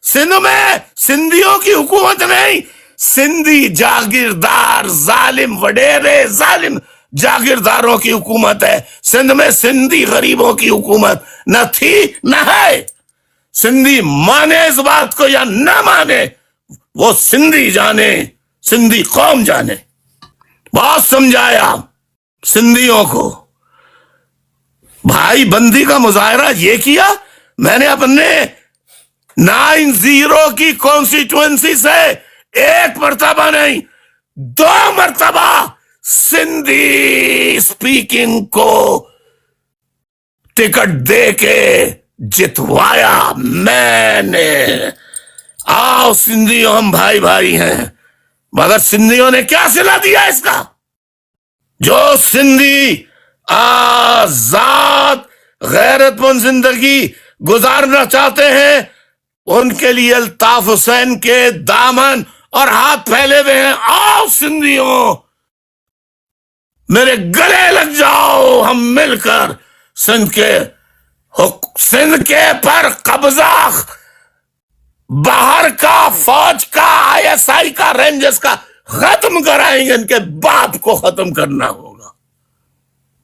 سندھ میں سندھیوں کی حکومت نہیں، سندھی جاگیردار ظالم وڈیرے ظالم جاگیرداروں کی حکومت ہے سندھ میں. سندھی غریبوں کی حکومت نہ تھی نہ ہے. سندھی مانے اس بات کو یا نہ مانے، وہ سندھی جانے، سندھی قوم جانے. بہت سمجھایا سندھیوں کو. بھائی بندی کا مظاہرہ یہ کیا، میں نے اپنے 9-0 کی کانسٹیٹوئنسی سے 1 مرتبہ نہیں 2 مرتبہ سندھی اسپیکنگ کو ٹکٹ دے کے جتوایا میں نے. آؤ سندھیوں، ہم بھائی بھائی ہیں. مگر سندھیوں نے کیا صلہ دیا اس کا؟ جو سندھی آزاد غیرت مند زندگی گزارنا چاہتے ہیں ان کے لیے الطاف حسین کے دامن اور ہاتھ پھیلے ہوئے ہیں. آؤ سندھیوں، میرے گلے لگ جاؤ، ہم مل کر سندھ کے پر قبضہ باہر کا فوج کا ISI کا رینجرز کا ختم کرائیں گے. ان کے باپ کو ختم کرنا ہو.